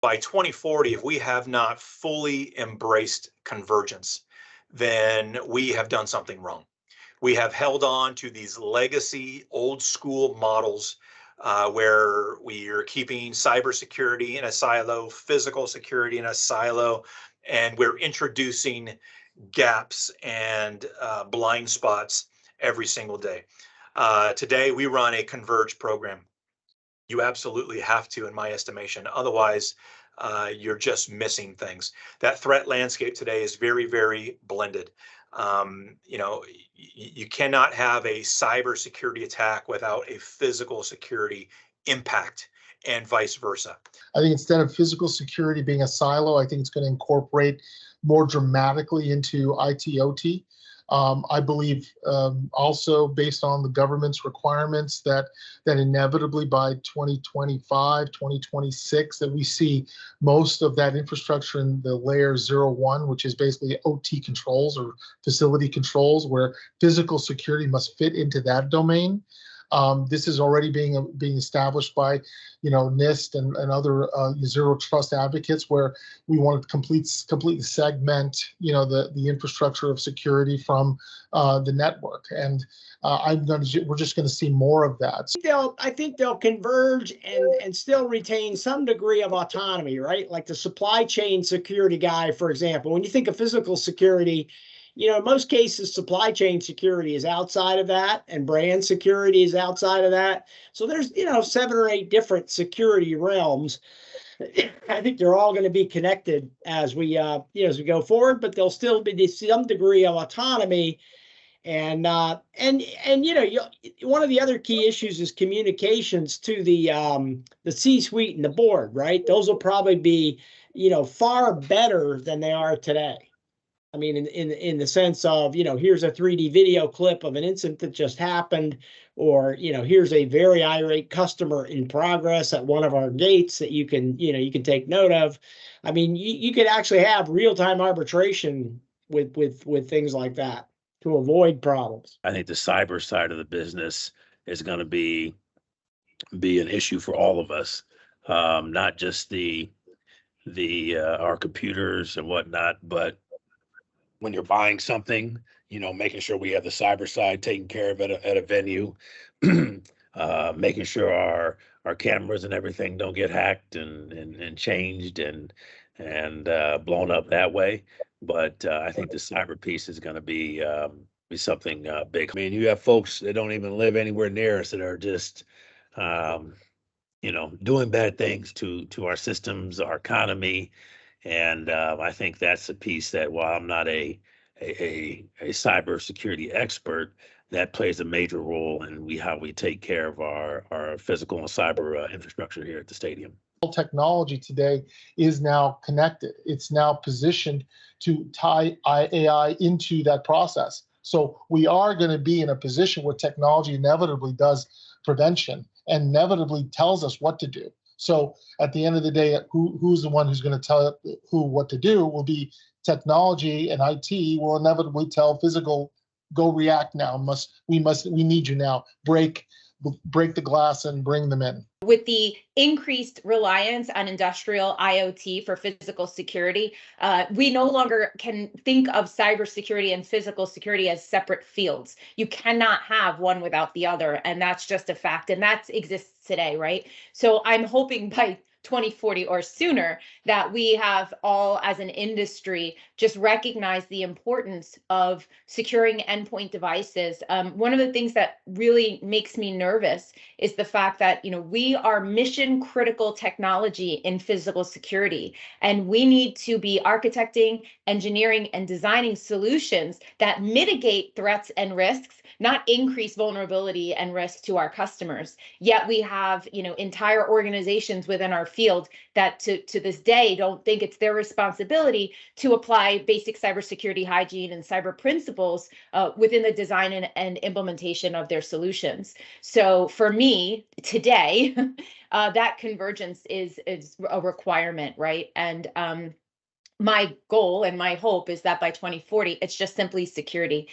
By 2040, if we have not fully embraced convergence, then we have done something wrong. We have held on to these legacy, old school models where we are keeping cybersecurity in a silo, physical security in a silo, and we're introducing gaps and blind spots every single day. Today, we run a converged program. You absolutely have to, in my estimation. Otherwise, you're just missing things. That threat landscape today is very, very blended. You cannot have a cybersecurity attack without a physical security impact, and vice versa. I think instead of physical security being a silo, I think it's going to incorporate more dramatically into IT/OT. I believe also based on the government's requirements that inevitably by 2025, 2026, that we see most of that infrastructure in the layer 0-1, which is basically OT controls or facility controls, where physical security must fit into that domain. This is already being established by, NIST and other zero trust advocates, where we want to completely segment, the infrastructure of security from the network. And we're just going to see more of that. I think they'll converge and still retain some degree of autonomy, right? Like the supply chain security guy, for example. When you think of physical security, in most cases, supply chain security is outside of that, and brand security is outside of that. So there's, 7 or 8 different security realms. I think they're all going to be connected as we go forward, but there'll still be some degree of autonomy. And one of the other key issues is communications to the C-suite and the board, right? Those will probably be, far better than they are today. I mean, in the sense of, here's a 3D video clip of an incident that just happened, or, here's a very irate customer in progress at one of our gates that you can take note of. I mean, you could actually have real-time arbitration with things like that to avoid problems. I think the cyber side of the business is going to be an issue for all of us, not just our computers and whatnot, but when you're buying something, making sure we have the cyber side taken care of at a venue, making sure our cameras and everything don't get hacked and changed and blown up that way. But I think the cyber piece is going to be something big. I mean, you have folks that don't even live anywhere near us that are just, doing bad things to our systems, our economy. And I think that's a piece that, while I'm not a cybersecurity expert, that plays a major role in how we take care of our physical and cyber infrastructure here at the stadium. Technology today is now connected. It's now positioned to tie AI into that process. So we are going to be in a position where technology inevitably does prevention and inevitably tells us what to do. So at the end of the day, who's the one who's going to tell who what to do will be technology, and IT will inevitably tell physical, go react now. We need you now. Break the glass and bring them in. With the increased reliance on industrial IoT for physical security, we no longer can think of cybersecurity and physical security as separate fields. You cannot have one without the other, and that's just a fact, and that exists today, right? So I'm hoping by 2040 or sooner that we have all, as an industry, just recognize the importance of securing endpoint devices. One of the things that really makes me nervous is the fact that we are mission critical technology in physical security, and we need to be architecting, engineering, and designing solutions that mitigate threats and risks, not increase vulnerability and risk to our customers. Yet we have entire organizations within our field that to this day don't think it's their responsibility to apply basic cybersecurity hygiene and cyber principles within the design and implementation of their solutions. So for me today, that convergence is a requirement, right? And my goal and my hope is that by 2040, it's just simply security.